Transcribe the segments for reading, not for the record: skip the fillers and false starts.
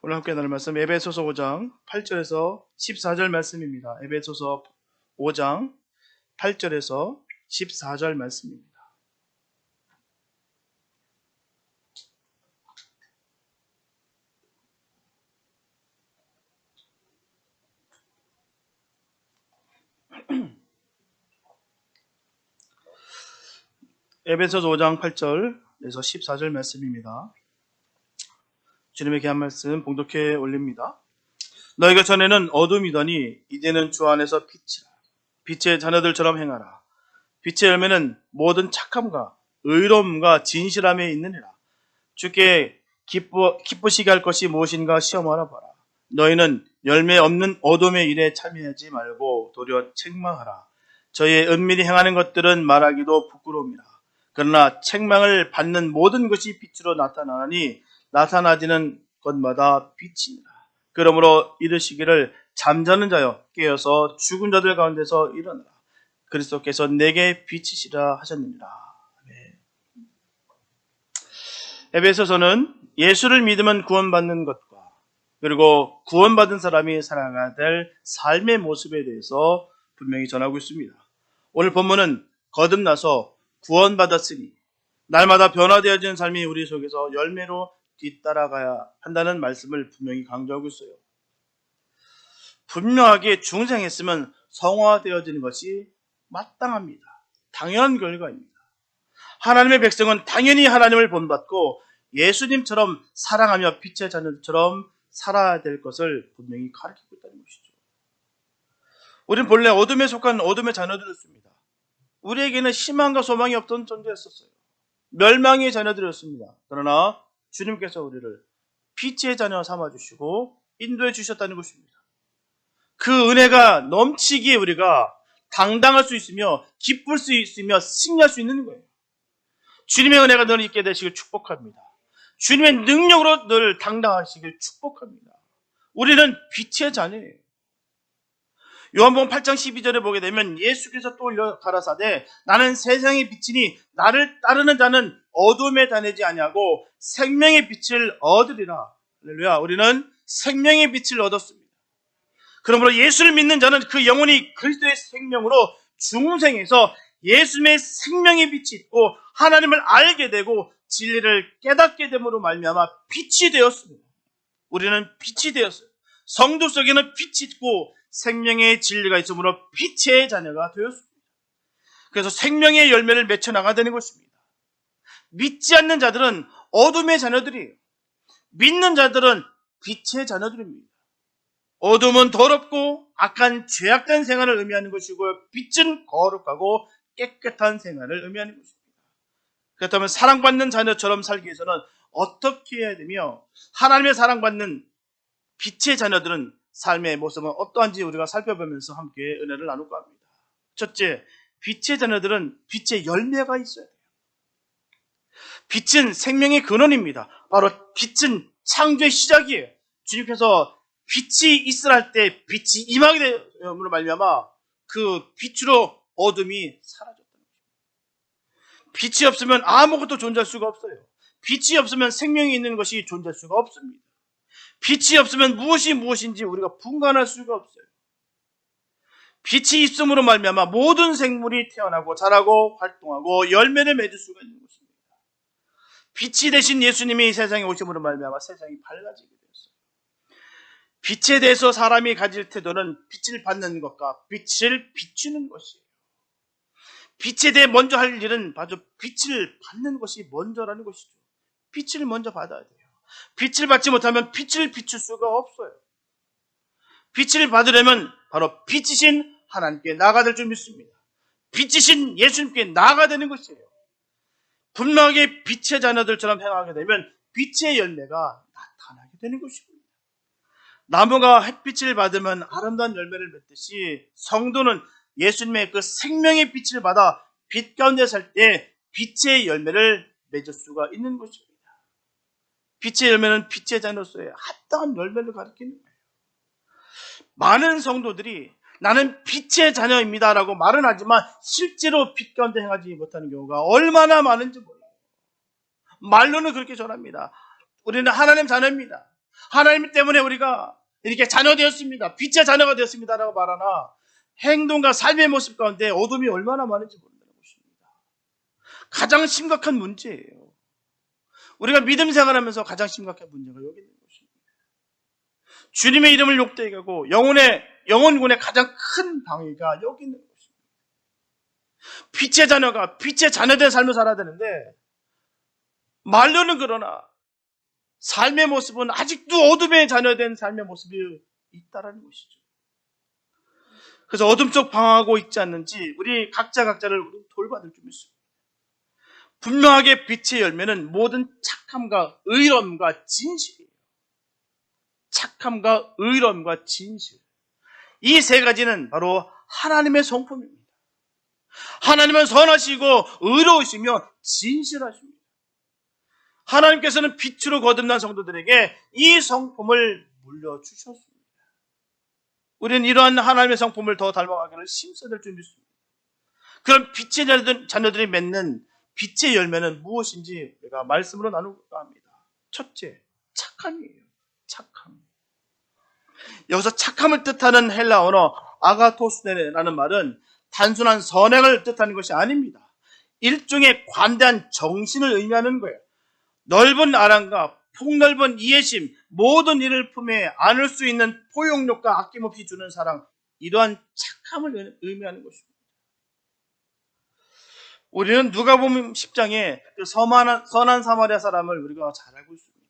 오늘 함께 나눌 말씀 에베소서 5장 8절에서 14절 말씀입니다. 에베소서 5장 8절에서 14절 말씀입니다. 에베소서 5장 8절에서 14절 말씀입니다. 주님의 귀한 말씀 봉독해 올립니다. 너희가 전에는 어둠이더니 이제는 주 안에서 빛이라. 빛의 자녀들처럼 행하라. 빛의 열매는 모든 착함과 의로움과 진실함에 있느니라. 주께 기쁘시게 할 것이 무엇인가 시험하라 봐라. 너희는 열매 없는 어둠의 일에 참여하지 말고 도리어 책망하라. 저희의 은밀히 행하는 것들은 말하기도 부끄러움이라. 그러나 책망을 받는 모든 것이 빛으로 나타나니 나타나지는 것마다 빛이니라. 그러므로 이르시기를 잠자는 자여 깨어서 죽은 자들 가운데서 일어나라. 그리스도께서 내게 빛이시라 하셨느니라. 에베소서는 예수를 믿으면 구원받는 것과 그리고 구원받은 사람이 살아가야 될 삶의 모습에 대해서 분명히 전하고 있습니다. 오늘 본문은 거듭나서 구원받았으니 날마다 변화되어지는 삶이 우리 속에서 열매로 뒤따라가야 한다는 말씀을 분명히 강조하고 있어요. 분명하게 중생했으면 성화되어지는 것이 마땅합니다. 당연한 결과입니다. 하나님의 백성은 당연히 하나님을 본받고 예수님처럼 사랑하며 빛의 자녀들처럼 살아야 될 것을 분명히 가르치고 있다는 것이죠. 우리는 본래 어둠에 속한 어둠의 자녀들이었습니다. 우리에게는 희망과 소망이 없던 존재였었어요. 멸망의 자녀들이었습니다. 그러나 주님께서 우리를 빛의 자녀 삼아주시고 인도해 주셨다는 것입니다. 그 은혜가 넘치기에 우리가 당당할 수 있으며 기쁠 수 있으며 승리할 수 있는 거예요. 주님의 은혜가 늘 있게 되시길 축복합니다. 주님의 능력으로 늘 당당하시길 축복합니다. 우리는 빛의 자녀예요. 요한복음 8장 12절에 보게 되면 예수께서 또 가라사대 나는 세상의 빛이니 나를 따르는 자는 어둠에 다니지 아니하고 생명의 빛을 얻으리라. 할렐루야. 우리는 생명의 빛을 얻었습니다. 그러므로 예수를 믿는 자는 그 영혼이 그리스도의 생명으로 중생에서 예수님의 생명의 빛이 있고 하나님을 알게 되고 진리를 깨닫게 됨으로 말미암아 빛이 되었습니다. 우리는 빛이 되었어요. 성도 속에는 빛이 있고 생명의 진리가 있으므로 빛의 자녀가 되었습니다. 그래서 생명의 열매를 맺혀 나가야 되는 것입니다. 믿지 않는 자들은 어둠의 자녀들이에요. 믿는 자들은 빛의 자녀들입니다. 어둠은 더럽고 악한 죄악된 생활을 의미하는 것이고 빛은 거룩하고 깨끗한 생활을 의미하는 것입니다. 그렇다면 사랑받는 자녀처럼 살기 위해서는 어떻게 해야 되며 하나님의 사랑받는 빛의 자녀들은 삶의 모습은 어떠한지 우리가 살펴보면서 함께 은혜를 나눌까 합니다. 첫째, 빛의 자녀들은 빛의 열매가 있어야 돼요. 빛은 생명의 근원입니다. 바로 빛은 창조의 시작이에요. 주님께서 빛이 있으라 할 때 빛이 임하게 됨으로 말미암아 그 빛으로 어둠이 사라졌다는 것입니다. 빛이 없으면 아무것도 존재할 수가 없어요. 빛이 없으면 생명이 있는 것이 존재할 수가 없습니다. 빛이 없으면 무엇이 무엇인지 우리가 분간할 수가 없어요. 빛이 있음으로 말미암아 모든 생물이 태어나고 자라고 활동하고 열매를 맺을 수가 있는 것입니다. 빛이 되신 예수님이 이 세상에 오심으로 말미암아 세상이 밝아지게 되었어요. 빛에 대해서 사람이 가질 태도는 빛을 받는 것과 빛을 비추는 것이에요. 빛에 대해 먼저 할 일은 바로 빛을 받는 것이 먼저라는 것이죠. 빛을 먼저 받아야 돼요. 빛을 받지 못하면 빛을 비출 수가 없어요. 빛을 받으려면 바로 빛이신 하나님께 나아가야 될 줄 믿습니다. 빛이신 예수님께 나아가야 되는 것이에요. 분명하게 빛의 자녀들처럼 행하게 되면 빛의 열매가 나타나게 되는 것입니다. 나무가 햇빛을 받으면 아름다운 열매를 맺듯이 성도는 예수님의 그 생명의 빛을 받아 빛 가운데 살 때 빛의 열매를 맺을 수가 있는 것입니다. 빛의 열매는 빛의 자녀로서의 합당한 열매를 가리키는 거예요. 많은 성도들이 나는 빛의 자녀입니다 라고 말은 하지만 실제로 빛 가운데 행하지 못하는 경우가 얼마나 많은지 몰라요. 말로는 그렇게 전합니다. 우리는 하나님 자녀입니다. 하나님 때문에 우리가 이렇게 자녀 되었습니다. 빛의 자녀가 되었습니다라고 말하나 행동과 삶의 모습 가운데 어둠이 얼마나 많은지 모른다는 것입니다. 가장 심각한 문제예요. 우리가 믿음 생활하면서 가장 심각한 문제가 여기 있는 것입니다. 주님의 이름을 욕되게 하고 영혼군의 가장 큰 방해가 여기 있는 것입니다. 빛의 자녀가 빛의 자녀된 삶을 살아야 되는데 말로는 그러나 삶의 모습은 아직도 어둠의 자녀된 삶의 모습이 있다라는 것이죠. 그래서 어둠 속 방황하고 있지 않는지 우리 각자를 우리 돌봐줄 줄 믿습니다. 분명하게 빛의 열매는 모든 착함과 의로움과 진실이에요. 착함과 의로움과 진실. 이 세 가지는 바로 하나님의 성품입니다. 하나님은 선하시고 의로우시며 진실하십니다. 하나님께서는 빛으로 거듭난 성도들에게 이 성품을 물려주셨습니다. 우리는 이러한 하나님의 성품을 더 닮아가기를 힘써야 될 줄 믿습니다. 그럼 빛의 자녀들이 맺는 빛의 열매는 무엇인지 우리가 말씀으로 나누고자 합니다. 첫째, 착함이에요. 착함. 여기서 착함을 뜻하는 헬라 언어 아가토스네라는 말은 단순한 선행을 뜻하는 것이 아닙니다. 일종의 관대한 정신을 의미하는 거예요. 넓은 아랑과 폭넓은 이해심, 모든 일을 품에 안을 수 있는 포용력과 아낌없이 주는 사랑, 이러한 착함을 의미하는 것입니다. 우리는 누가복음 10장에 그 선한 사마리아 사람을 우리가 잘 알고 있습니다.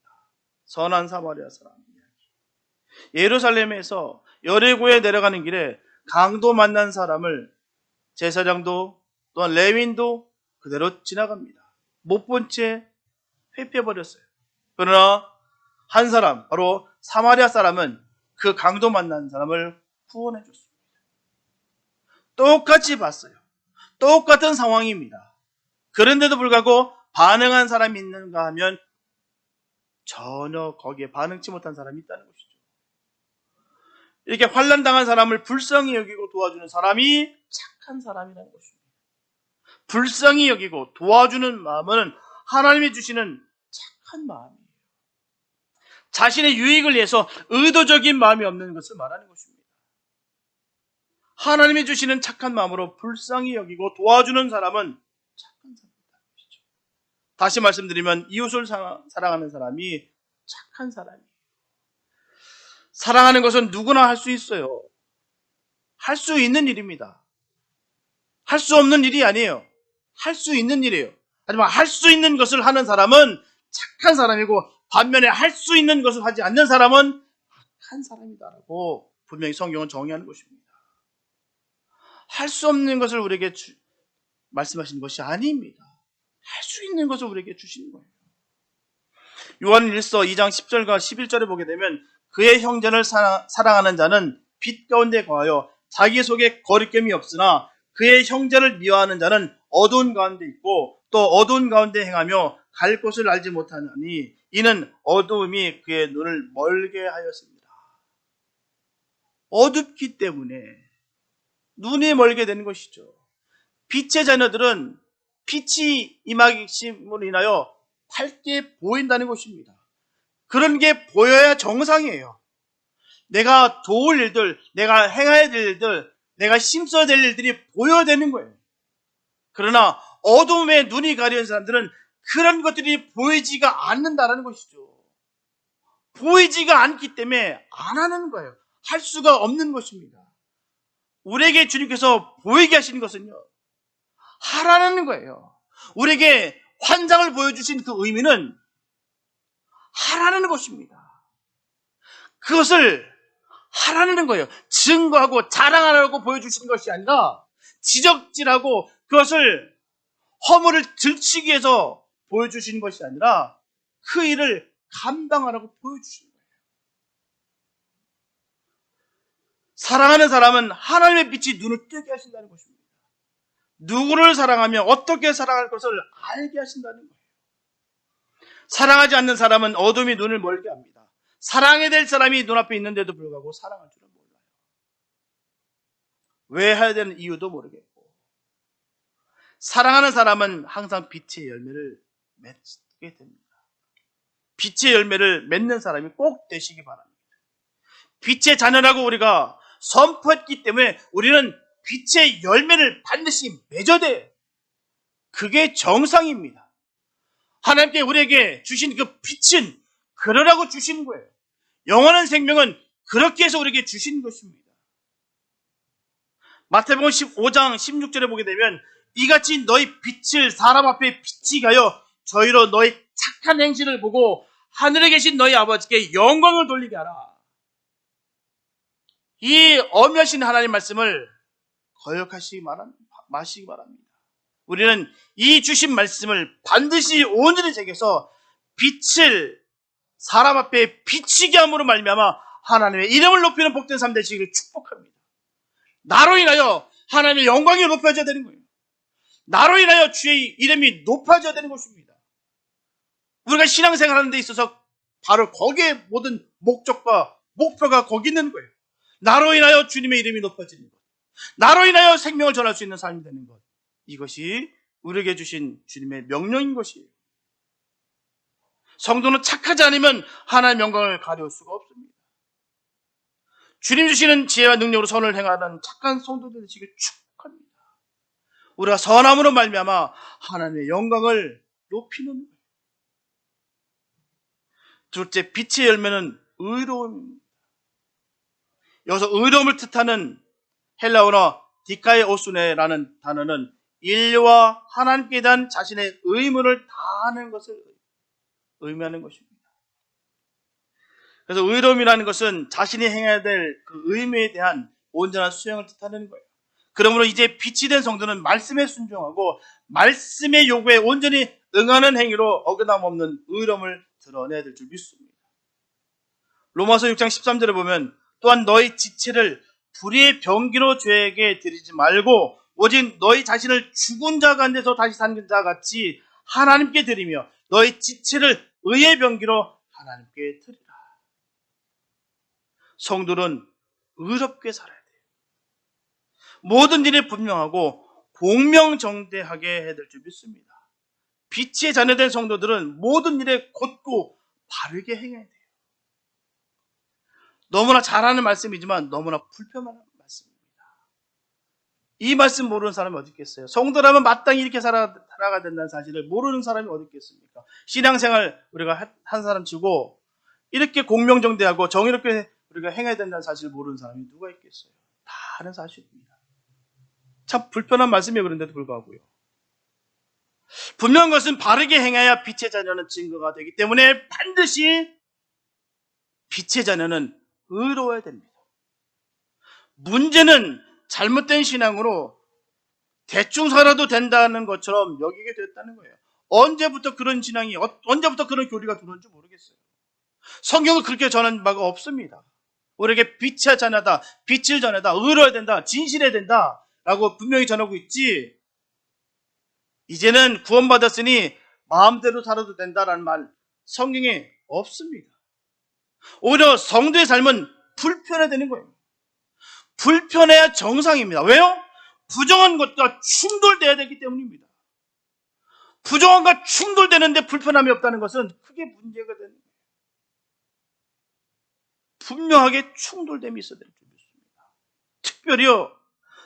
선한 사마리아 사람 이야기. 예루살렘에서 여리고에 내려가는 길에 강도 만난 사람을 제사장도 또한 레위인도 그대로 지나갑니다. 못 본 채 회피해버렸어요. 그러나 한 사람, 바로 사마리아 사람은 그 강도 만난 사람을 구원해줬습니다. 똑같이 봤어요. 똑같은 상황입니다. 그런데도 불구하고 반응한 사람이 있는가 하면 전혀 거기에 반응치 못한 사람이 있다는 것이죠. 이렇게 환난당한 사람을 불쌍히 여기고 도와주는 사람이 착한 사람이라는 것입니다. 불쌍히 여기고 도와주는 마음은 하나님이 주시는 착한 마음이에요. 자신의 유익을 위해서 의도적인 마음이 없는 것을 말하는 것입니다. 하나님이 주시는 착한 마음으로 불쌍히 여기고 도와주는 사람은 착한 사람이라는 것이죠. 다시 말씀드리면 이웃을 사랑하는 사람이 착한 사람이에요. 사랑하는 것은 누구나 할 수 있어요. 할 수 있는 일입니다. 할 수 없는 일이 아니에요. 할 수 있는 일이에요. 하지만 할 수 있는 것을 하는 사람은 착한 사람이고 반면에 할 수 있는 것을 하지 않는 사람은 악한 사람이다라고 분명히 성경은 정의하는 것입니다. 할 수 없는 것을 우리에게 말씀하시는 것이 아닙니다. 할 수 있는 것을 우리에게 주시는 거예요. 요한 1서 2장 10절과 11절에 보게 되면 그의 형제를 사랑하는 자는 빛 가운데 거하여 자기 속에 거리낌이 없으나 그의 형제를 미워하는 자는 어두운 가운데 있고 또 어두운 가운데 행하며 갈 곳을 알지 못하니 이는 어두움이 그의 눈을 멀게 하였습니다. 어둡기 때문에 눈이 멀게 되는 것이죠. 빛의 자녀들은 빛이 임하심으로 인하여 밝게 보인다는 것입니다. 그런 게 보여야 정상이에요. 내가 도울 일들, 내가 행해야 될 일들, 내가 힘써야 될 일들이 보여야 되는 거예요. 그러나 어둠에 눈이 가려운 사람들은 그런 것들이 보이지가 않는다는 것이죠. 보이지가 않기 때문에 안 하는 거예요. 할 수가 없는 것입니다. 우리에게 주님께서 보이게 하시는 것은요, 하라는 거예요. 우리에게 환상을 보여주신 그 의미는 하라는 것입니다. 그것을 하라는 거예요. 증거하고 자랑하라고 보여주시는 것이 아니라 지적질하고 그것을 허물을 들추기 위해서 보여주시는 것이 아니라 그 일을 감당하라고 보여주시는 거예요. 사랑하는 사람은 하나님의 빛이 눈을 뜨게 하신다는 것입니다. 누구를 사랑하며 어떻게 사랑할 것을 알게 하신다는 거예요. 사랑하지 않는 사람은 어둠이 눈을 멀게 합니다. 사랑해야 될 사람이 눈앞에 있는데도 불구하고 사랑할 줄은 몰라요. 왜 해야 되는 이유도 모르겠고. 사랑하는 사람은 항상 빛의 열매를 맺게 됩니다. 빛의 열매를 맺는 사람이 꼭 되시기 바랍니다. 빛의 자녀라고 우리가 선포했기 때문에 우리는 빛의 열매를 반드시 맺어야 돼요. 그게 정상입니다. 하나님께 우리에게 주신 그 빛은 그러라고 주신 거예요. 영원한 생명은 그렇게 해서 우리에게 주신 것입니다. 마태복음 15장 16절에 보게 되면 이같이 너희 빛을 사람 앞에 비치게 하여 저희로 너희 착한 행실을 보고 하늘에 계신 너희 아버지께 영광을 돌리게 하라. 이 엄하신 하나님 말씀을 거역하시기 마시기 바랍니다. 우리는 이 주신 말씀을 반드시 온전히 새겨서 빛을 사람 앞에 비치게 함으로 말미암아 하나님의 이름을 높이는 복된 삶 되시기를 축복합니다. 나로 인하여 하나님의 영광이 높아져야 되는 거예요. 나로 인하여 주의 이름이 높아져야 되는 것입니다. 우리가 신앙생활하는 데 있어서 바로 거기에 모든 목적과 목표가 거기 있는 거예요. 나로 인하여 주님의 이름이 높아지는 것, 나로 인하여 생명을 전할 수 있는 삶이 되는 것, 이것이 우리에게 주신 주님의 명령인 것이에요. 성도는 착하지 않으면 하나님의 영광을 가려울 수가 없습니다. 주님 주시는 지혜와 능력으로 선을 행하는 착한 성도들 되시길 축복합니다. 우리가 선함으로 말미암아 하나님의 영광을 높이는 거예요. 둘째, 빛의 열매는 의로움입니다. 여기서 의로움을 뜻하는 헬라어로 디카이오수네라는 단어는 인류와 하나님께 대한 자신의 의무를 다하는 것을 의미하는 것입니다. 그래서 의로움이라는 것은 자신이 행해야 될 그 의무에 대한 온전한 수행을 뜻하는 거예요. 그러므로 이제 빛이 된 성도는 말씀에 순종하고 말씀의 요구에 온전히 응하는 행위로 어긋남 없는 의로움을 드러내야 될 줄 믿습니다. 로마서 6장 13절에 보면 또한 너희 지체를 불의의 병기로 죄에게 드리지 말고 오직 너희 자신을 죽은 자 가운데서 다시 산 자 같이 하나님께 드리며 너희 지체를 의의 병기로 하나님께 드리라. 성도는 의롭게 살아야 돼요. 모든 일에 분명하고 공명정대하게 해야 될 줄 믿습니다. 빛의 자녀된 성도들은 모든 일에 곧고 바르게 행해야 돼요. 너무나 잘하는 말씀이지만 너무나 불편한 말씀입니다. 이 말씀 모르는 사람이 어디 있겠어요? 성도라면 마땅히 이렇게 살아가야 된다는 사실을 모르는 사람이 어디 있겠습니까? 신앙생활 우리가 한 사람 치고 이렇게 공명정대하고 정의롭게 우리가 행해야 된다는 사실을 모르는 사람이 누가 있겠어요? 다 아는 사실입니다. 참 불편한 말씀이에요. 그런데도 불구하고요. 분명한 것은 바르게 행해야 빛의 자녀는 증거가 되기 때문에 반드시 빛의 자녀는 의로워야 됩니다. 문제는 잘못된 신앙으로 대충 살아도 된다는 것처럼 여기게 됐다는 거예요. 언제부터 그런 신앙이, 언제부터 그런 교리가 들어온지 모르겠어요. 성경은 그렇게 전한 바가 없습니다. 우리에게 빛의 자녀다, 빛을 전하다, 의로워야 된다, 진실해야 된다 라고 분명히 전하고 있지, 이제는 구원받았으니 마음대로 살아도 된다라는 말 성경에 없습니다. 오히려 성도의 삶은 불편해야 되는 거예요. 불편해야 정상입니다. 왜요? 부정한 것과 충돌돼야 되기 때문입니다. 부정한과 충돌되는데 불편함이 없다는 것은 크게 문제가 되는 거예요. 분명하게 충돌됨이 있어야 될 줄 믿습니다. 특별히요,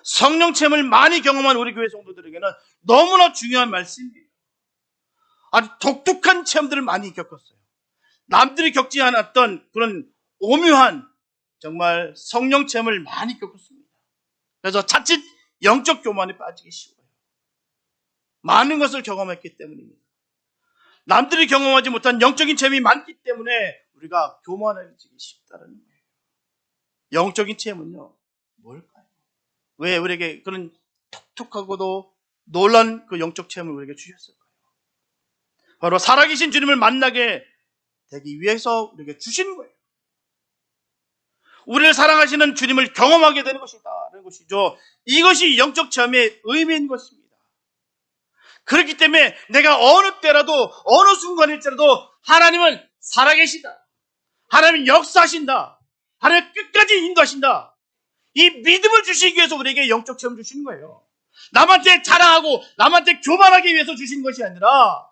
성령 체험을 많이 경험한 우리 교회 성도들에게는 너무나 중요한 말씀이에요. 아주 독특한 체험들을 많이 겪었어요. 남들이 겪지 않았던 그런 오묘한 정말 성령 체험을 많이 겪었습니다. 그래서 자칫 영적 교만에 빠지기 쉬워요. 많은 것을 경험했기 때문입니다. 남들이 경험하지 못한 영적인 체험이 많기 때문에 우리가 교만해지기 쉽다는 거예요. 영적인 체험은요, 뭘까요? 왜 우리에게 그런 독특하고도 놀란 그 영적 체험을 우리에게 주셨을까요? 바로 살아계신 주님을 만나게 되기 위해서 우리에게 주신 거예요. 우리를 사랑하시는 주님을 경험하게 되는 것이다라는 것이죠. 이것이 영적 체험의 의미인 것입니다. 그렇기 때문에 내가 어느 때라도 어느 순간일지라도 하나님은 살아계시다, 하나님은 역사하신다, 하나님 끝까지 인도하신다, 이 믿음을 주시기 위해서 우리에게 영적 체험 주시는 거예요. 남한테 자랑하고 남한테 교만하기 위해서 주신 것이 아니라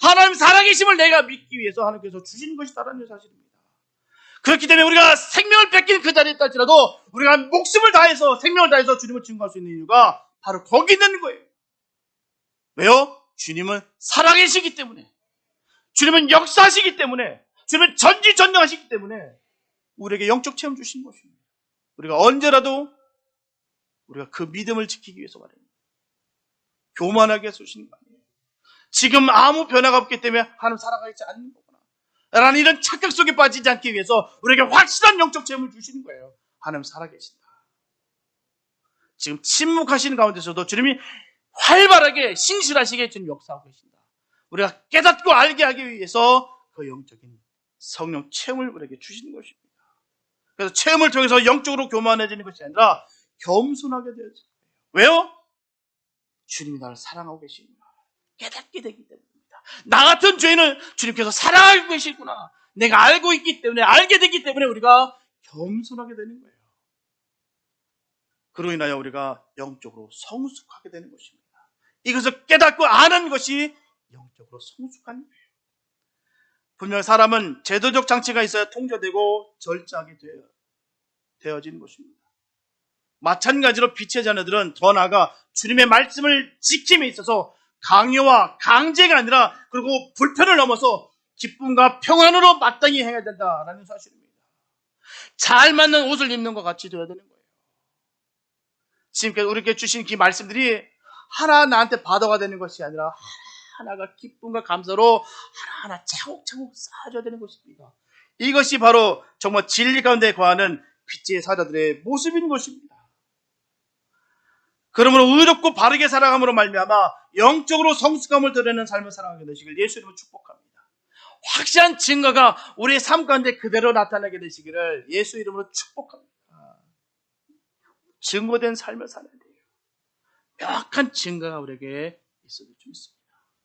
하나님 살아계심을 내가 믿기 위해서 하나님께서 주신 것이다라는 사실입니다. 그렇기 때문에 우리가 생명을 뺏긴 그 자리에 있다 할지라도 우리가 목숨을 다해서 생명을 다해서 주님을 증거할 수 있는 이유가 바로 거기 있는 거예요. 왜요? 주님은 살아계시기 때문에, 주님은 역사하시기 때문에, 주님은 전지전능하시기 때문에 우리에게 영적 체험 주신 것입니다. 우리가 언제라도 우리가 그 믿음을 지키기 위해서 말입니다. 교만하게 쏘시는 거 아니에요. 지금 아무 변화가 없기 때문에 하나님 살아가지 않는 거구나 라는 이런 착각 속에 빠지지 않기 위해서 우리에게 확실한 영적 체험을 주시는 거예요. 하나님 살아계신다. 지금 침묵하시는 가운데서도 주님이 활발하게 신실하시게 주님 역사하고 계신다. 우리가 깨닫고 알게 하기 위해서 그 영적인 성령 체험을 우리에게 주시는 것입니다. 그래서 체험을 통해서 영적으로 교만해지는 것이 아니라 겸손하게 되어져요. 왜요? 주님이 나를 사랑하고 계십니다. 깨닫게 되기 때문입니다. 나 같은 죄인을 주님께서 사랑하고 계시구나. 내가 알고 있기 때문에, 알게 되기 때문에 우리가 겸손하게 되는 거예요. 그로 인하여 우리가 영적으로 성숙하게 되는 것입니다. 이것을 깨닫고 아는 것이 영적으로 성숙한 거예요. 분명 사람은 제도적 장치가 있어야 통제되고 절제하게 되어지는 것입니다. 마찬가지로 빛의 자녀들은 더 나아가 주님의 말씀을 지킴에 있어서 강요와 강제가 아니라 그리고 불편을 넘어서 기쁨과 평안으로 마땅히 행해야 된다라는 사실입니다. 잘 맞는 옷을 입는 것 같이 되어야 되는 거예요. 지금까지 우리에게 주신 그 말씀들이 하나 나한테 바다가 되는 것이 아니라 하나가 기쁨과 감사로 하나하나 차곡차곡 쌓아줘야 되는 것입니다. 이것이 바로 정말 진리 가운데 거하는 빛의 사자들의 모습인 것입니다. 그러므로 의롭고 바르게 살아감으로 말미암아 영적으로 성숙함을 드러내는 삶을 살아가게 되시길 예수 이름으로 축복합니다. 확실한 증거가 우리의 삶 가운데 그대로 나타나게 되시기를 예수 이름으로 축복합니다. 증거된 삶을 살아야 돼요. 명확한 증거가 우리에게 있어도 좋습니다.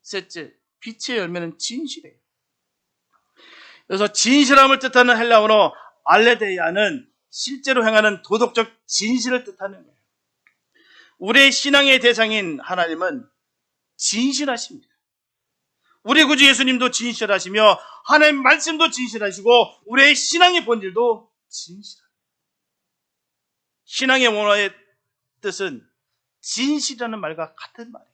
셋째, 빛의 열매는 진실이에요. 그래서 진실함을 뜻하는 헬라어로 알레데이아는 실제로 행하는 도덕적 진실을 뜻하는 거예요. 우리의 신앙의 대상인 하나님은 진실하십니다. 우리 구주 예수님도 진실하시며 하나님 말씀도 진실하시고 우리의 신앙의 본질도 진실합니다. 신앙의 원어의 뜻은 진실이라는 말과 같은 말이에요.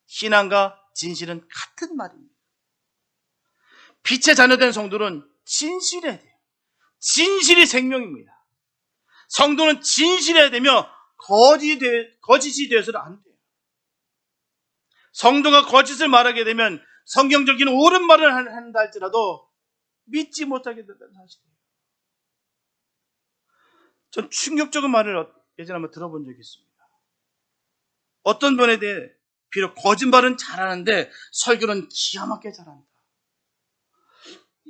신앙과 진실은 같은 말입니다. 빛의 자녀된 성도는 진실해야 돼요. 진실이 생명입니다. 성도는 진실해야 되며 거짓이 되어서는 안 돼요. 성도가 거짓을 말하게 되면 성경적인 옳은 말을 한다 할지라도 믿지 못하게 된다는 사실이에요. 전 충격적인 말을 예전에 한번 들어본 적이 있습니다. 어떤 분에 대해 비록 거짓말은 잘하는데 설교는 기가 막히게 잘한다.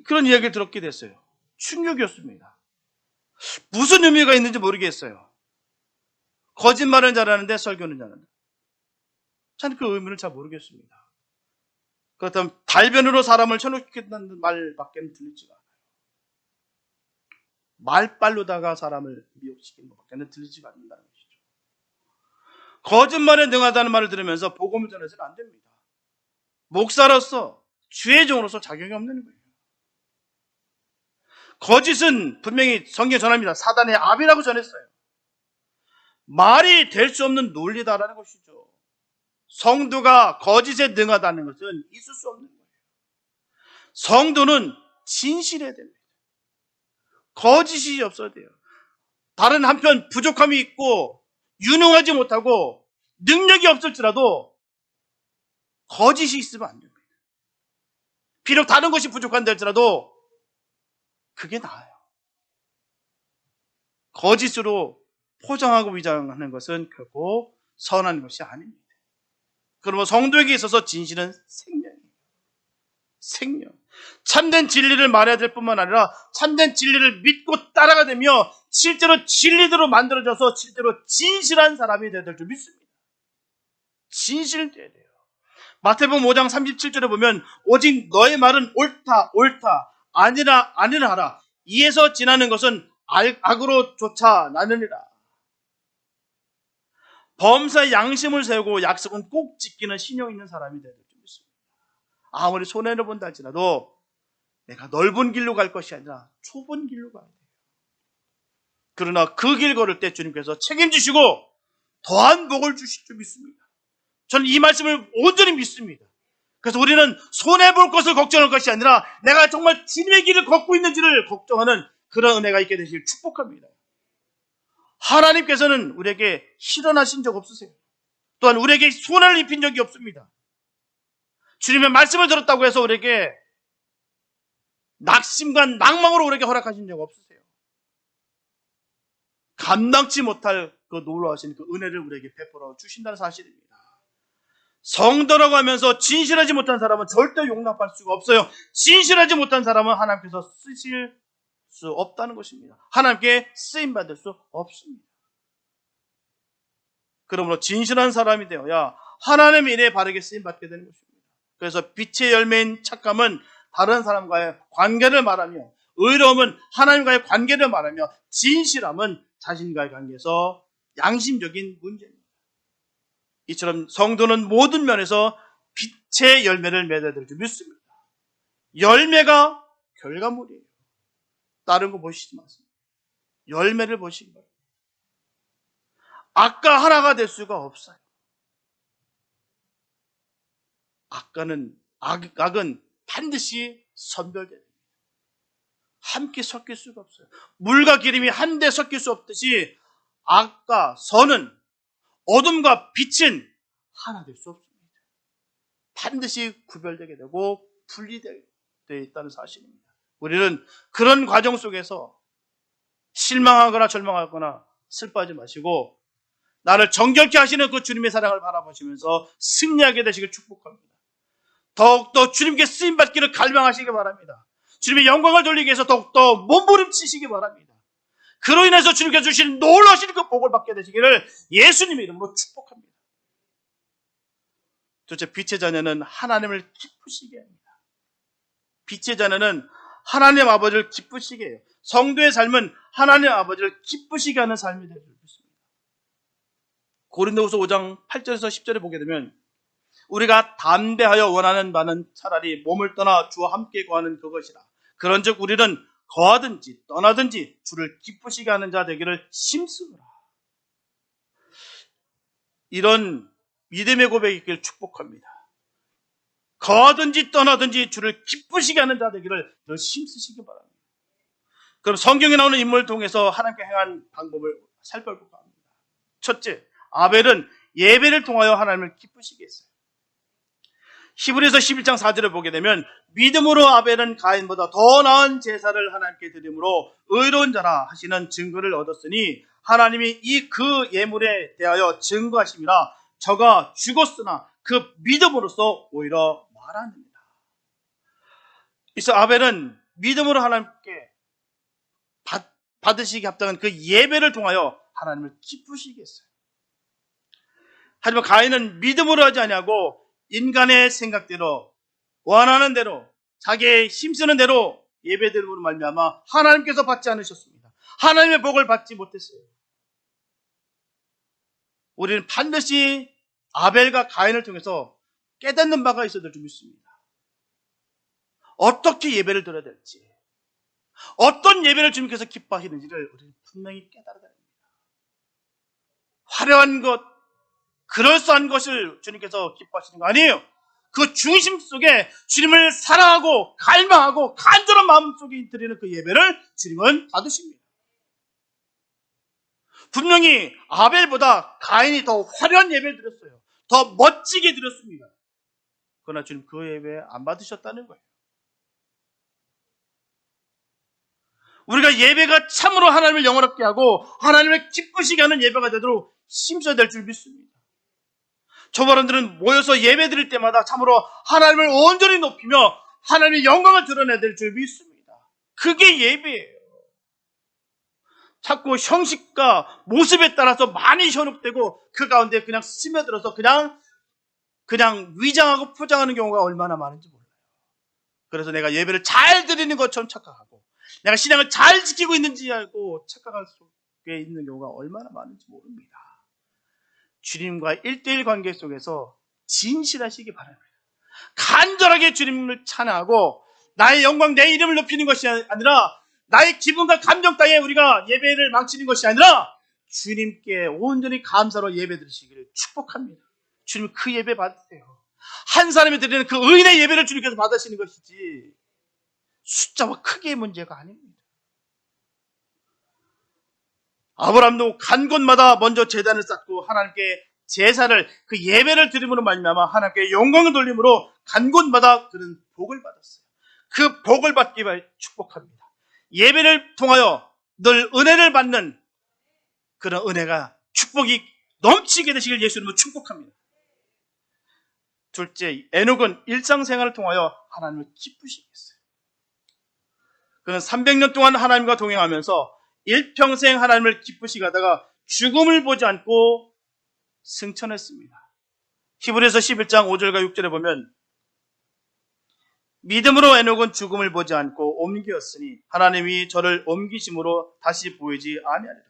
그런 이야기를 들었게 됐어요. 충격이었습니다. 무슨 의미가 있는지 모르겠어요. 거짓말은 잘하는데 설교는 잘한다. 저는 그 의미를 잘 모르겠습니다. 그렇다면 달변으로 사람을 현혹시킨다는 말밖에 들리지가 않아요. 말빨로다가 사람을 미혹시키는 것밖에 들리지가 않는다는 것이죠. 거짓말에 능하다는 말을 들으면서 복음을 전해서는 안 됩니다. 목사로서 주의 종으로서 자격이 없는 거예요. 거짓은 분명히 성경에 전합니다. 사단의 압이라고 전했어요. 말이 될 수 없는 논리다라는 것이죠. 성도가 거짓에 능하다는 것은 있을 수 없는 거예요. 성도는 진실해야 됩니다. 거짓이 없어야 돼요. 다른 한편 부족함이 있고 유능하지 못하고 능력이 없을지라도 거짓이 있으면 안 됩니다. 비록 다른 것이 부족한다 할지라도 그게 나아요. 거짓으로 포장하고 위장하는 것은 결코 선한 것이 아닙니다. 그러면 성도에게 있어서 진실은 생명이에요. 생명. 참된 진리를 말해야 될 뿐만 아니라 참된 진리를 믿고 따라가 되며 실제로 진리대로 만들어져서 실제로 진실한 사람이 되어야 될 줄 믿습니다. 진실돼야 돼요. 마태복음 5장 37절에 보면 오직 너의 말은 옳다 아니라 하라. 이에서 지나는 것은 악으로 쫓아나느니라. 범사의 양심을 세우고 약속은 꼭 지키는 신용 있는 사람이 되어야 될 줄 믿습니다. 아무리 손해를 본다 할지라도 내가 넓은 길로 갈 것이 아니라 좁은 길로 가야 돼요. 그러나 그 길 걸을 때 주님께서 책임지시고 더한 복을 주실 줄 믿습니다. 저는 이 말씀을 온전히 믿습니다. 그래서 우리는 손해볼 것을 걱정할 것이 아니라 내가 정말 주님의 길을 걷고 있는지를 걱정하는 그런 은혜가 있게 되시길 축복합니다. 하나님께서는 우리에게 실현하신 적 없으세요. 또한 우리에게 손해를 입힌 적이 없습니다. 주님의 말씀을 들었다고 해서 우리에게 낙심과 낭망으로 우리에게 허락하신 적 없으세요. 감당치 못할 그 놀라우신 그 은혜를 우리에게 베풀어 주신다는 사실입니다. 성도라고 하면서 진실하지 못한 사람은 절대 용납할 수가 없어요. 진실하지 못한 사람은 하나님께서 쓰실 수 없다는 것입니다. 하나님께 쓰임받을 수 없습니다. 그러므로 진실한 사람이 되어야 하나님의 일에 바르게 쓰임받게 되는 것입니다. 그래서 빛의 열매인 착감은 다른 사람과의 관계를 말하며, 의로움은 하나님과의 관계를 말하며, 진실함은 자신과의 관계에서 양심적인 문제입니다. 이처럼 성도는 모든 면에서 빛의 열매를 맺어야 될 줄 믿습니다. 열매가 결과물이에요. 다른 거 보시지 마세요. 열매를 보시기 바랍니다. 악과 하나가 될 수가 없어요. 악은 반드시 선별돼야 됩니다. 함께 섞일 수가 없어요. 물과 기름이 한데 섞일 수 없듯이 악과 선은, 어둠과 빛은 하나 될 수 없습니다. 반드시 구별되게 되고 분리되어 있다는 사실입니다. 우리는 그런 과정 속에서 실망하거나 절망하거나 슬퍼하지 마시고 나를 정결케 하시는 그 주님의 사랑을 바라보시면서 승리하게 되시길 축복합니다. 더욱더 주님께 쓰임받기를 갈망하시기 바랍니다. 주님의 영광을 돌리기 위해서 더욱더 몸부림치시기 바랍니다. 그로 인해서 주님께서 주신 놀라신 그 복을 받게 되시기를 예수님의 이름으로 축복합니다. 둘째, 빛의 자녀는 하나님을 기쁘시게 합니다. 빛의 자녀는 하나님 아버지를 기쁘시게 해요. 성도의 삶은 하나님 아버지를 기쁘시게 하는 삶이 되길 믿습니다. 고린도후서 5장 8절에서 10절에 보게 되면 우리가 담대하여 원하는 바는 차라리 몸을 떠나 주와 함께 거하는 그것이라. 그런즉 우리는 거하든지 떠나든지 주를 기쁘시게 하는 자 되기를 힘쓰노라. 이런 믿음의 고백이 있기를 축복합니다. 거하든지 떠나든지 주를 기쁘시게 하는 자 되기를 더 힘쓰시기 바랍니다. 그럼 성경에 나오는 인물을 통해서 하나님께 행한 방법을 살펴볼까 합니다. 첫째, 아벨은 예배를 통하여 하나님을 기쁘시게 했어요. 히브리서 11장 4절을 보게 되면 믿음으로 아벨은 가인보다 더 나은 제사를 하나님께 드림으로 의로운 자라 하시는 증거를 얻었으니 하나님이 이 그 예물에 대하여 증거하심이라. 저가 죽었으나 그 믿음으로써 오히려 말합니다. 그래서 아벨은 믿음으로 하나님께 받으시기 합당한 그 예배를 통하여 하나님을 기쁘시게 했어요. 하지만 가인은 믿음으로 하지 아니하고 인간의 생각대로, 원하는 대로, 자기의 힘쓰는 대로 예배드림으로 말미암아 하나님께서 받지 않으셨습니다. 하나님의 복을 받지 못했어요. 우리는 반드시 아벨과 가인을 통해서 깨닫는 바가 있어야 될 줄 믿습니다. 어떻게 예배를 드려야 될지, 어떤 예배를 주님께서 기뻐하시는지를 우리는 분명히 깨달아야 됩니다. 화려한 것, 그럴싸한 것을 주님께서 기뻐하시는 거 아니에요. 그 중심 속에 주님을 사랑하고 갈망하고 간절한 마음 속에 드리는 그 예배를 주님은 받으십니다. 분명히 아벨보다 가인이 더 화려한 예배를 드렸어요. 더 멋지게 드렸습니다. 그러나 주님 그 예배 안 받으셨다는 거예요. 우리가 예배가 참으로 하나님을 영원롭게 하고 하나님을 기쁘시게 하는 예배가 되도록 힘써야 될 줄 믿습니다. 저사람들은 모여서 예배 드릴 때마다 참으로 하나님을 온전히 높이며 하나님의 영광을 드러내야 될 줄 믿습니다. 그게 예배예요. 자꾸 형식과 모습에 따라서 많이 현혹되고 그 가운데 그냥 스며들어서 그냥 위장하고 포장하는 경우가 얼마나 많은지 몰라요. 그래서 내가 예배를 잘 드리는 것처럼 착각하고 내가 신앙을 잘 지키고 있는지 알고 착각할 속에 있는 경우가 얼마나 많은지 모릅니다. 주님과 1대1 관계 속에서 진실하시기 바랍니다. 간절하게 주님을 찬양하고 나의 영광, 내 이름을 높이는 것이 아니라 나의 기분과 감정 따위에 우리가 예배를 망치는 것이 아니라 주님께 온전히 감사로 예배 드리시기를 축복합니다. 주님 그 예배 받으세요. 한 사람이 드리는 그 의인의 예배를 주님께서 받으시는 것이지 숫자와 크기의 문제가 아닙니다. 아브라함도 간 곳마다 먼저 제단을 쌓고 하나님께 제사를, 그 예배를 드림으로 말미암아 하나님께 영광을 돌림으로 간 곳마다 그는 복을 받았어요. 그 복을 받기 위해 축복합니다. 예배를 통하여 늘 은혜를 받는 그런 은혜가, 축복이 넘치게 되시길 예수 이름으로 축복합니다. 둘째, 에녹은 일상생활을 통하여 하나님을 기쁘시게 했어요. 그는 300년 동안 하나님과 동행하면서 일평생 하나님을 기쁘시게 하다가 죽음을 보지 않고 승천했습니다. 히브리서 11장 5절과 6절에 보면 믿음으로 에녹은 죽음을 보지 않고 옮기었으니 하나님이 저를 옮기심으로 다시 보이지 아니하리라.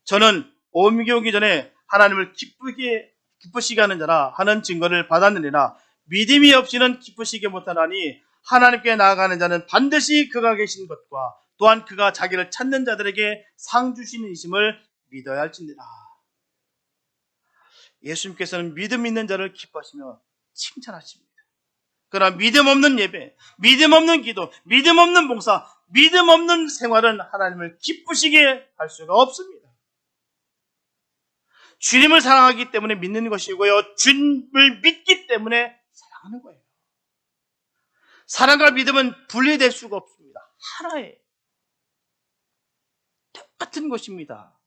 저는 옮겨오기 전에 하나님을 기쁘시게 하는 자라 하는 증거를 받았느니라. 믿음이 없이는 기쁘시게 못하나니 하나님께 나아가는 자는 반드시 그가 계신 것과 또한 그가 자기를 찾는 자들에게 상 주시는 이심을 믿어야 할지니라. 예수님께서는 믿음 있는 자를 기뻐하시며 칭찬하십니다. 그러나 믿음 없는 예배, 믿음 없는 기도, 믿음 없는 봉사, 믿음 없는 생활은 하나님을 기쁘시게 할 수가 없습니다. 주님을 사랑하기 때문에 믿는 것이고요, 주님을 믿기 때문에 사랑하는 거예요. 사랑과 믿음은 분리될 수가 없습니다. 하나예요. 똑같은 것입니다.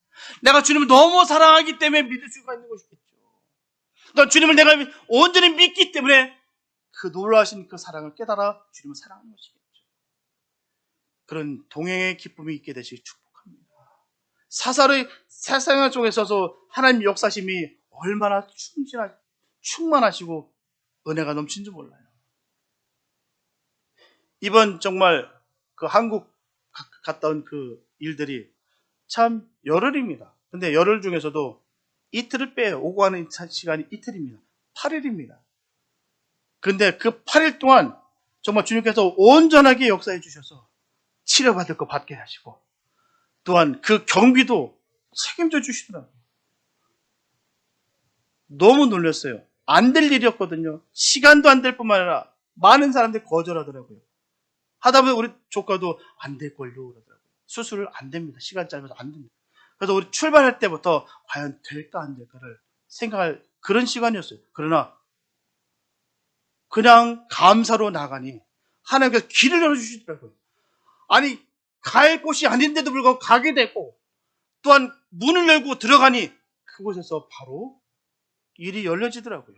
내가 주님을 너무 사랑하기 때문에 믿을 수가 있는 것이겠죠. 또 주님을 내가 온전히 믿기 때문에 그 놀라우신 그 사랑을 깨달아 주님을 사랑하는 것이겠죠. 그런 동행의 기쁨이 있게 되시길 축복합니다. 사사의 세상을 속에서도 하나님 역사심이 얼마나 충만하시고 은혜가 넘친지 몰라요. 이번 정말 그 한국 갔다 온 그 일들이 참 열흘입니다. 근데 열흘 중에서도 이틀을 빼요. 오고 가는 시간이 이틀입니다. 8일입니다. 근데 그 8일 동안 정말 주님께서 온전하게 역사해 주셔서 치료받을 거 받게 하시고 또한 그 경비도 책임져 주시더라고요. 너무 놀랐어요. 안 될 일이었거든요. 시간도 안 될 뿐만 아니라 많은 사람들이 거절하더라고요. 하다 보면 우리 조카도 안 될걸요 그러더라고요. 수술을 안 됩니다. 시간 짧아서 안 됩니다. 그래서 우리 출발할 때부터 과연 될까 안 될까를 생각할 그런 시간이었어요. 그러나 그냥 감사로 나가니 하나님께서 길을 열어주시더라고요. 아니 갈 곳이 아닌데도 불구하고 가게 되고 또한 문을 열고 들어가니 그곳에서 바로 일이 열려지더라고요.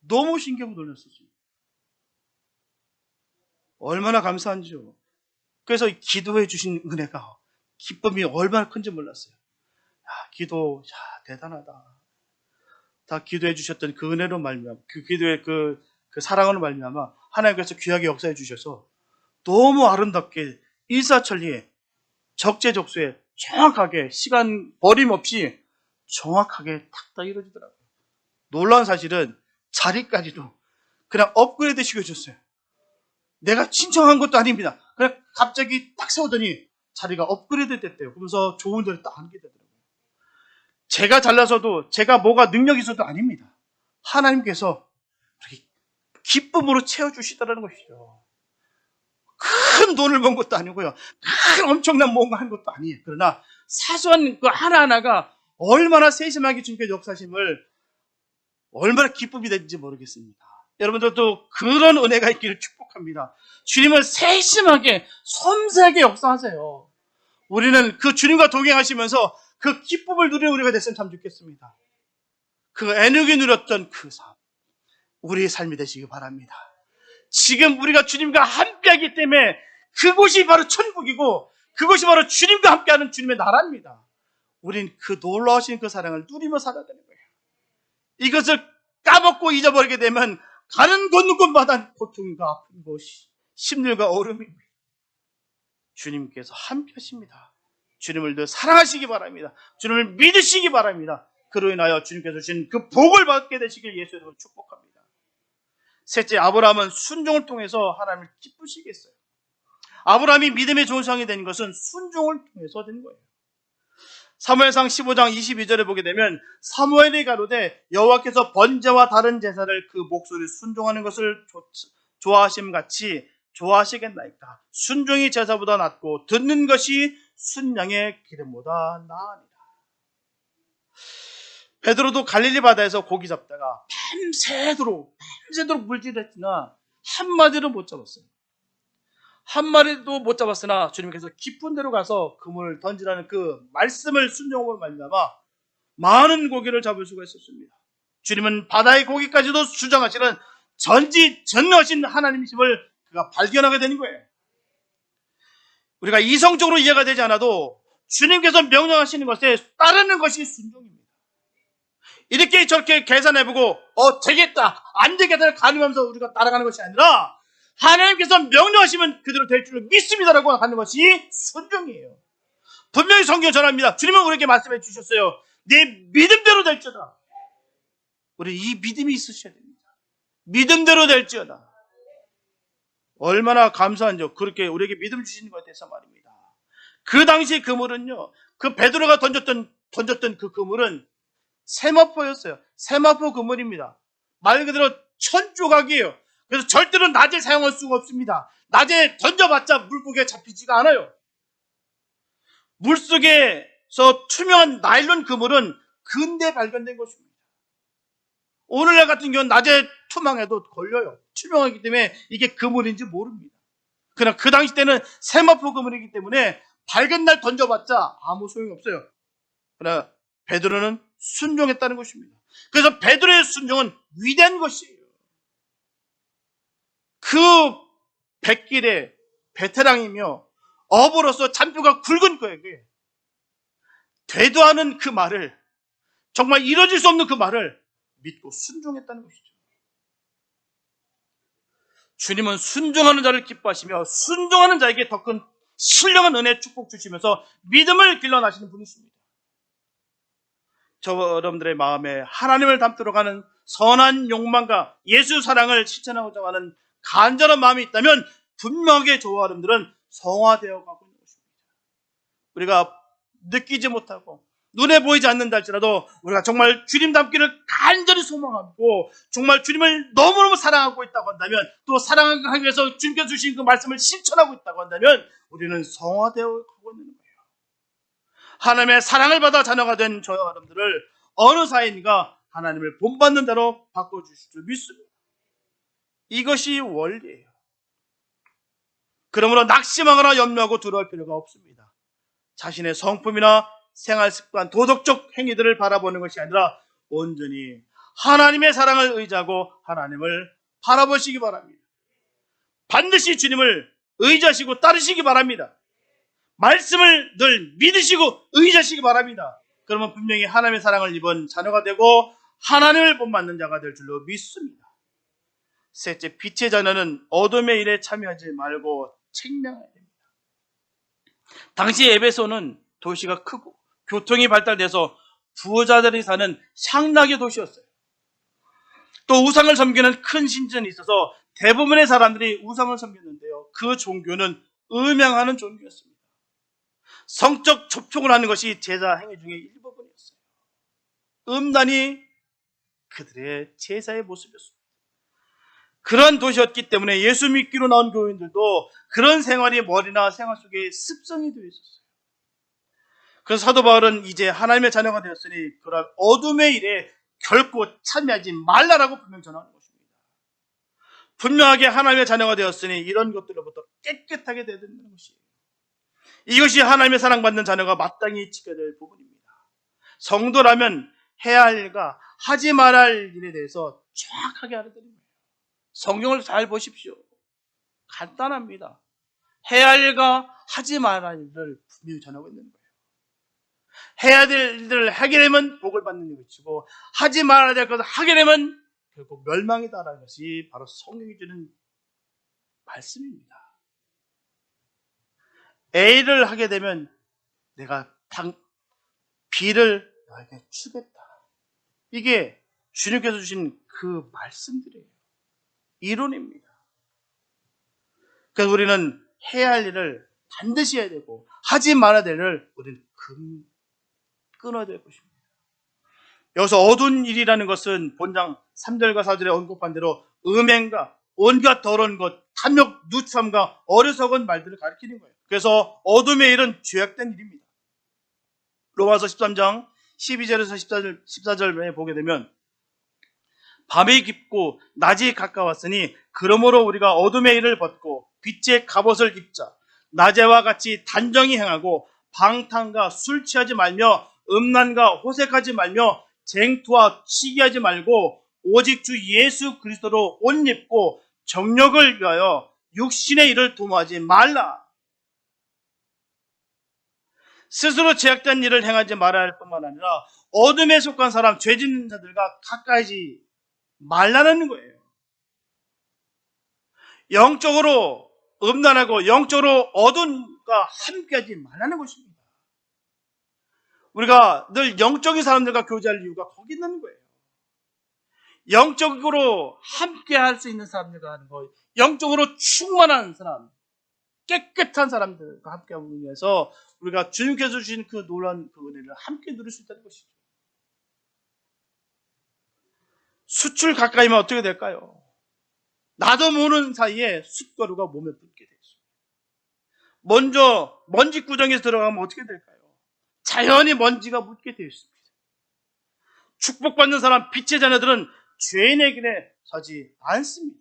너무 신기하고 놀랐었어요. 얼마나 감사한지요. 그래서 기도해 주신 은혜가 기쁨이 얼마나 큰지 몰랐어요. 기도 대단하다. 다 기도해 주셨던 그 은혜로 말미암아 그 기도의 그 사랑으로 말미암아 하나님께서 귀하게 역사해 주셔서 너무 아름답게 일사천리에 적재적소에 정확하게 시간 버림없이 정확하게 탁 이루어지더라고요. 놀라운 사실은 자리까지도 그냥 업그레이드 시켜줬어요. 내가 신청한 것도 아닙니다. 그냥 갑자기 딱 세우더니 자리가 업그레이드 됐대요. 그러면서 좋은 자리 딱 앉게 되더라고요. 제가 잘나서도 제가 뭐가 능력이 있어도 아닙니다. 하나님께서 기쁨으로 채워주시더라는 것이죠. 큰 돈을 번 것도 아니고요. 큰 엄청난 뭔가 한 것도 아니에요. 그러나 사소한 그 하나하나가 얼마나 세심하게 주님께서 역사심을 얼마나 기쁨이 되는지 모르겠습니다. 여러분들도 그런 은혜가 있기를 축복합니다. 주님을 세심하게 섬세하게 역사하세요. 우리는 그 주님과 동행하시면서 그 기쁨을 누리는 우리가 됐으면 참 좋겠습니다. 그 에녹이 누렸던 그 삶, 우리의 삶이 되시기 바랍니다. 지금 우리가 주님과 함께하기 때문에 그곳이 바로 천국이고 그것이 바로 주님과 함께하는 주님의 나라입니다. 우린 그 놀라우신 그 사랑을 누리며 살아야 되는 거예요. 이것을 까먹고 잊어버리게 되면 가는 곳마다 고통과 아픈 것이 심들과 어려움입니다. 주님께서 함께 하십니다. 주님을 더 사랑하시기 바랍니다. 주님을 믿으시기 바랍니다. 그로 인하여 주님께서 주신 그 복을 받게 되시길 예수 이름으로 축복합니다. 셋째, 아브라함은 순종을 통해서 하나님을 기쁘시게 했어요. 아브라함이 믿음의 조상이 된 것은 순종을 통해서 된 거예요. 사무엘상 15장 22절에 보게 되면 사무엘이 가로되 여호와께서 번제와 다른 제사를 그 목소리 순종하는 것을 좋아하심 같이 좋아하시겠나이까. 순종이 제사보다 낫고 듣는 것이 순양의 기름보다 나으니라. 베드로도 갈릴리 바다에서 고기 잡다가 밤새도록 물질했으나 한 마리도 못 잡았어요. 한 마리도 못 잡았으나 주님께서 깊은 데로 가서 그물을 던지라는 그 말씀을 순종으로 말미암아 많은 고기를 잡을 수가 있었습니다. 주님은 바다의 고기까지도 수정하시는 전지전능하신 하나님이심을 그가 발견하게 되는 거예요. 우리가 이성적으로 이해가 되지 않아도 주님께서 명령하시는 것에 따르는 것이 순종입니다. 이렇게 저렇게 계산해보고 되겠다 안 되겠다를 가늠하면서 우리가 따라가는 것이 아니라 하나님께서 명령하시면 그대로 될 줄을 믿습니다라고 하는 것이 순종이에요. 분명히 성경 전합니다. 주님은 우리에게 말씀해 주셨어요. 네 믿음대로 될지어다. 우리 이 믿음이 있으셔야 됩니다. 믿음대로 될지어다. 얼마나 감사한지 그렇게 우리에게 믿음 주시는 것에 대해서 말입니다. 그 당시 그물은요, 그 베드로가 던졌던 그 그물은 세마포였어요. 세마포 그물입니다. 말 그대로 천조각이에요. 그래서 절대로 낮에 사용할 수가 없습니다. 낮에 던져봤자 물고기가 잡히지가 않아요. 물속에서 투명한 나일론 그물은 근대 발견된 것입니다. 오늘날 같은 경우는 낮에 투명해도 걸려요. 투명하기 때문에 이게 그물인지 모릅니다. 그러나 그 당시 때는 세마포 그물이기 때문에 밝은 날 던져봤자 아무 소용이 없어요. 그러나 베드로는 순종했다는 것입니다. 그래서 베드로의 순종은 위대한 것이에요. 그 백길의 베테랑이며 어부로서 잔뼈가 굵은 그에게 되도 않은 그 말을, 정말 이뤄질 수 없는 그 말을 믿고 순종했다는 것이죠. 주님은 순종하는 자를 기뻐하시며 순종하는 자에게 더 큰 신령한 은혜 축복 주시면서 믿음을 길러나시는 분이십니다. 저 여러분들의 마음에 하나님을 닮도록 하는 선한 욕망과 예수 사랑을 실천하고자 하는 간절한 마음이 있다면 분명하게 저와 여러분들은 성화되어 가고 있는 것입니다. 우리가 느끼지 못하고 눈에 보이지 않는다 할지라도 우리가 정말 주님 닮기를 간절히 소망하고 정말 주님을 너무너무 사랑하고 있다고 한다면, 또 사랑하기 위해서 주님께서 주신 그 말씀을 실천하고 있다고 한다면 우리는 성화되어 가고 있는 거예요. 하나님의 사랑을 받아 자녀가 된 저와 여러분들을 어느 사이인가 하나님을 본받는 자로 바꿔주실 줄 믿습니다. 이것이 원리예요. 그러므로 낙심하거나 염려하고 두려워할 필요가 없습니다. 자신의 성품이나 생활습관, 도덕적 행위들을 바라보는 것이 아니라 온전히 하나님의 사랑을 의지하고 하나님을 바라보시기 바랍니다. 반드시 주님을 의지하시고 따르시기 바랍니다. 말씀을 늘 믿으시고 의지하시기 바랍니다. 그러면 분명히 하나님의 사랑을 입은 자녀가 되고 하나님을 본받는 자가 될 줄로 믿습니다. 셋째, 빛의 자녀는 어둠의 일에 참여하지 말고 책명해야 됩니다. 당시 에베소는 도시가 크고 교통이 발달돼서 부자들이 사는 향락의 도시였어요. 또 우상을 섬기는 큰 신전이 있어서 대부분의 사람들이 우상을 섬겼는데요, 그 종교는 음양하는 종교였습니다. 성적 접촉을 하는 것이 제사 행위 중에 일부분이었어요. 음란이 그들의 제사의 모습이었습니다. 그런 도시였기 때문에 예수 믿기로 나온 교인들도 그런 생활이 머리나 생활 속에 습성이 되어 있었어요. 그래서 사도 바울은 이제 하나님의 자녀가 되었으니 그러한 어둠의 일에 결코 참여하지 말라라고 분명 전하는 것입니다. 분명하게 하나님의 자녀가 되었으니 이런 것들로부터 깨끗하게 되야 된다는 것이에요. 이것이 하나님의 사랑받는 자녀가 마땅히 지켜야 될 부분입니다. 성도라면 해야 할 일과 하지 말아야 할 일에 대해서 정확하게 알아야 됩니다. 성경을 잘 보십시오. 간단합니다. 해야 할 일과 하지 말아야 할 일을 분명히 전하고 있는 거예요. 해야 될 일들을 하게 되면 복을 받는 것이고 하지 말아야 될 것을 하게 되면 결국 멸망이다라는 것이 바로 성경이 주는 말씀입니다. A를 하게 되면 내가 B를 너에게 주겠다. 이게 주님께서 주신 그 말씀들이에요. 이론입니다. 그래서 우리는 해야 할 일을 반드시 해야 되고 하지 말아야 될 일을 우리는 끊어야 될 것입니다. 여기서 어두운 일이라는 것은 본장 3절과 4절에 언급한 대로 음행과 온갖 더러운 것, 탐욕, 누참과 어리석은 말들을 가리키는 거예요. 그래서 어둠의 일은 죄악된 일입니다. 로마서 13장 12절에서 14절에 보게 되면 밤이 깊고 낮이 가까웠으니 그러므로 우리가 어둠의 일을 벗고 빛의 갑옷을 입자. 낮에와 같이 단정히 행하고 방탕과 술 취하지 말며 음란과 호색하지 말며 쟁투와 시기하지 말고 오직 주 예수 그리스도로 옷 입고 정욕을 위하여 육신의 일을 도모하지 말라. 스스로 제약된 일을 행하지 말아야 할 뿐만 아니라 어둠에 속한 사람, 죄 짓는 자들과 가까이지 말라는 거예요. 영적으로 음란하고 영적으로 어둠과 함께하지 말라는 것입니다. 우리가 늘 영적인 사람들과 교제할 이유가 거기 있는 거예요. 영적으로 함께할 수 있는 사람들과 하는 거, 영적으로 충만한 사람, 깨끗한 사람들과 함께하기 위해서 우리가 주님께서 주신 그 놀라운 그 은혜를 함께 누릴 수 있다는 것이죠. 수출 가까이면 어떻게 될까요? 나도 모르는 사이에 숯가루가 몸에 붙게 되죠. 먼저 먼지 구덩이에 들어가면 어떻게 될까요? 자연히 먼지가 묻게 되어 있습니다. 축복받는 사람, 빛의 자녀들은 죄인의 길에 서지 않습니다.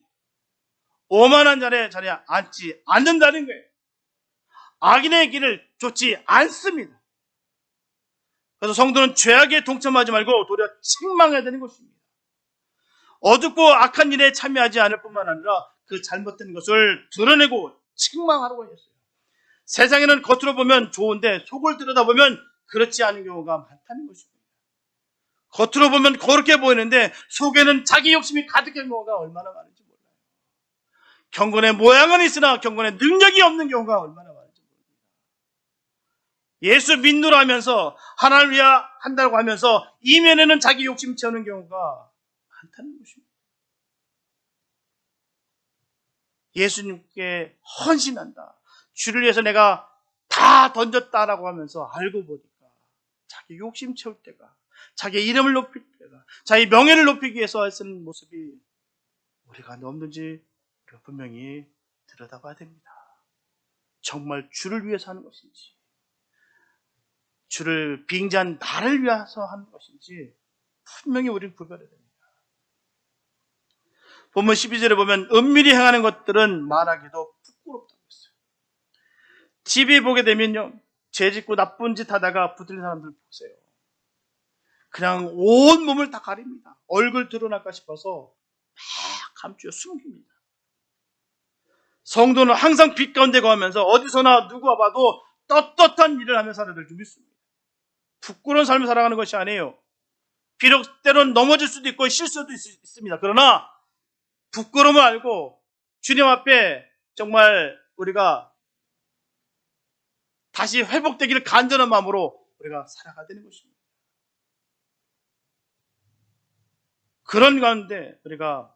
오만한 자리에 앉지 않는다는 거예요. 악인의 길을 쫓지 않습니다. 그래서 성도는 죄악에 동참하지 말고 도리어 책망해야 되는 것입니다. 어둡고 악한 일에 참여하지 않을 뿐만 아니라 그 잘못된 것을 드러내고 책망하라고 했어요. 세상에는 겉으로 보면 좋은데 속을 들여다보면 그렇지 않은 경우가 많다는 것입니다. 겉으로 보면 그렇게 보이는데 속에는 자기 욕심이 가득한 경우가 얼마나 많은지 몰라요. 경건의 모양은 있으나 경건의 능력이 없는 경우가 얼마나 많은지 모릅니다. 예수 믿노라 하면서 하나님을 위해 한다고 하면서 이면에는 자기 욕심 채우는 경우가 많다는 것입니다. 예수님께 헌신한다. 주를 위해서 내가 다 던졌다라고 하면서 알고 보니까 자기 욕심 채울 때가, 자기 이름을 높일 때가, 자기 명예를 높이기 위해서 쓰는 모습이 우리가 없는지 우리가 분명히 들여다봐야 됩니다. 정말 주를 위해서 하는 것인지, 주를 빙자한 나를 위해서 하는 것인지 분명히 우리는 구별해야 됩니다. 본문 12절에 보면 은밀히 행하는 것들은 말하기도 부끄럽다고 했어요. 집에 보게 되면요, 죄 짓고 나쁜 짓 하다가 붙들린 사람들 보세요. 그냥 온 몸을 다 가립니다. 얼굴 드러날까 싶어서 막 감추어 숨깁니다. 성도는 항상 빛 가운데 거하면서 어디서나 누구와 봐도 떳떳한 일을 하며 살아야 될 줄 믿습니다. 부끄러운 삶을 살아가는 것이 아니에요. 비록 때로는 넘어질 수도 있고 실수도 있습니다. 그러나 부끄러움을 알고 주님 앞에 정말 우리가 다시 회복되기를 간절한 마음으로 우리가 살아가야 되는 것입니다. 그런 가운데 우리가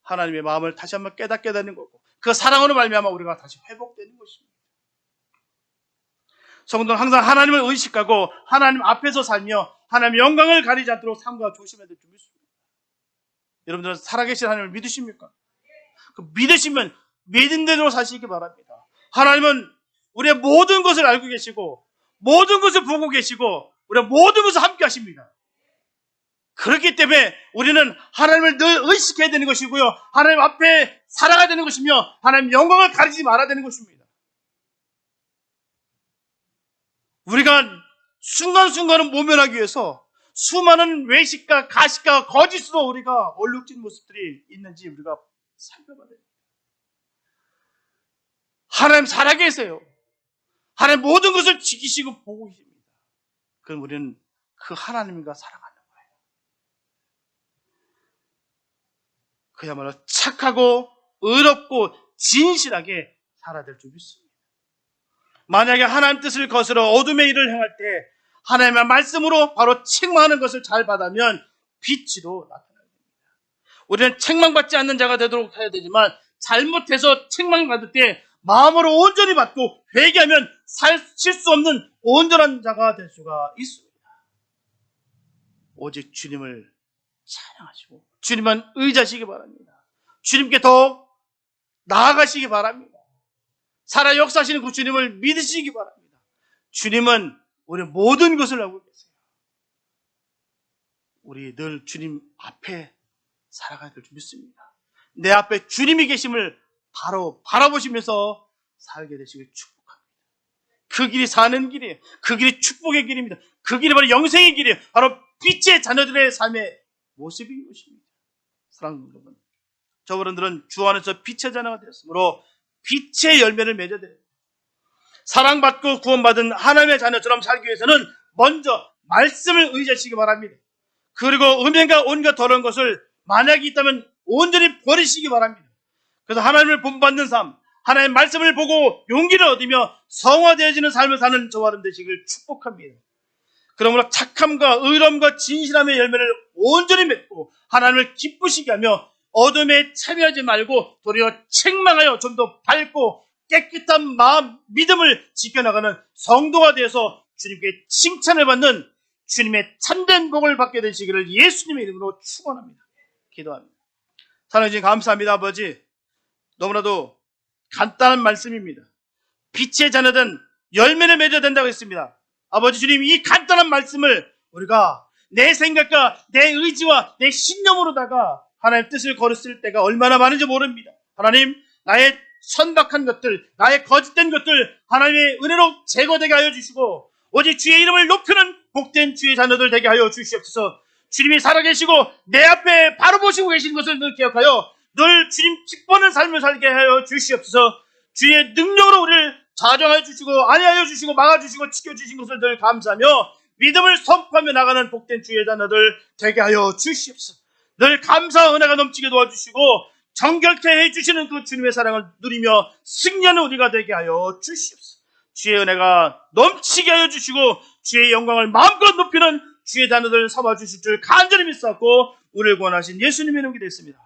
하나님의 마음을 다시 한번 깨닫게 되는 거고, 그 사랑으로 말미암아 우리가 다시 회복되는 것입니다. 성도는 항상 하나님을 의식하고 하나님 앞에서 살며 하나님의 영광을 가리지 않도록 삼가 조심해야 될 줄 믿습니다. 여러분들은 살아계신 하나님을 믿으십니까? 믿으시면 믿은 대로 사시기 바랍니다. 하나님은 우리의 모든 것을 알고 계시고 모든 것을 보고 계시고 우리의 모든 것을 함께 하십니다. 그렇기 때문에 우리는 하나님을 늘 의식해야 되는 것이고요, 하나님 앞에 살아가야 되는 것이며 하나님 영광을 가리지 말아야 되는 것입니다. 우리가 순간순간을 모면하기 위해서 수많은 외식과 가식과 거짓으로 우리가 얼룩진 모습들이 있는지 우리가 살펴봐야 됩니다. 하나님 살아계세요. 하나님 모든 것을 지키시고 보고 계십니다. 그럼 우리는 그 하나님과 살아가는 거예요. 그야말로 착하고 의롭고 진실하게 살아야 될 줄 믿습니다. 만약에 하나님 뜻을 거스러 어둠의 일을 행할 때 하나님의 말씀으로 바로 책망하는 것을 잘 받으면 빛으로 나타나야 됩니다. 우리는 책망받지 않는 자가 되도록 해야 되지만 잘못해서 책망받을 때 마음으로 온전히 받고 회개하면 실수 없는 온전한 자가 될 수가 있습니다. 오직 주님을 찬양하시고 주님만 의지하시기 바랍니다. 주님께 더 나아가시기 바랍니다. 살아 역사하시는 그 주님을 믿으시기 바랍니다. 주님은 우리 모든 것을 알고 계세요. 우리 늘 주님 앞에 살아가야 될 줄 믿습니다. 내 앞에 주님이 계심을 바로 바라보시면서 살게 되시길 축복합니다. 그 길이 사는 길이에요. 그 길이 축복의 길입니다. 그 길이 바로 영생의 길이에요. 바로 빛의 자녀들의 삶의 모습인 것입니다. 사랑하는 여러분, 저분들은 주 안에서 빛의 자녀가 되었으므로 빛의 열매를 맺어야 됩니다. 사랑받고 구원받은 하나님의 자녀처럼 살기 위해서는 먼저 말씀을 의지하시기 바랍니다. 그리고 음행과 온갖 더러운 것을 만약에 있다면 온전히 버리시기 바랍니다. 그래서 하나님을 본받는 삶, 하나님의 말씀을 보고 용기를 얻으며 성화되어지는 삶을 사는 저와 여러분 되시길 축복합니다. 그러므로 착함과 의로움과 진실함의 열매를 온전히 맺고 하나님을 기쁘시게 하며 어둠에 참여하지 말고 도리어 책망하여 좀 더 밝고 깨끗한 마음, 믿음을 지켜나가는 성도가 되어서 주님께 칭찬을 받는 주님의 참된 복을 받게 되시기를 예수님의 이름으로 축원합니다. 기도합니다. 사랑해 주님 감사합니다. 아버지, 너무나도 간단한 말씀입니다. 빛의 자녀든 열매를 맺어야 된다고 했습니다. 아버지 주님, 이 간단한 말씀을 우리가 내 생각과 내 의지와 내 신념으로다가 하나님의 뜻을 걸었을 때가 얼마나 많은지 모릅니다. 하나님, 나의 선박한 것들, 나의 거짓된 것들 하나님의 은혜로 제거되게 하여 주시고 오직 주의 이름을 높이는 복된 주의 자녀들 되게 하여 주시옵소서. 주님이 살아계시고 내 앞에 바로 보시고 계신 것을 늘 기억하여 늘 주님 기뻐하는 삶을 살게 하여 주시옵소서. 주의 능력으로 우리를 자정하여 주시고 안위하여 주시고 막아주시고 지켜주신 것을 늘 감사하며 믿음을 선포하며 나가는 복된 주의 자녀들 되게 하여 주시옵소서. 늘 감사와 은혜가 넘치게 도와주시고 정결케 해주시는 그 주님의 사랑을 누리며 승리하는 우리가 되게 하여 주시옵소서. 주의 은혜가 넘치게 하여 주시고 주의 영광을 마음껏 높이는 주의 자녀들 삼아주실 줄 간절히 믿사옵고 우리를 구원하신 예수님의 이름으로 기도했습니다.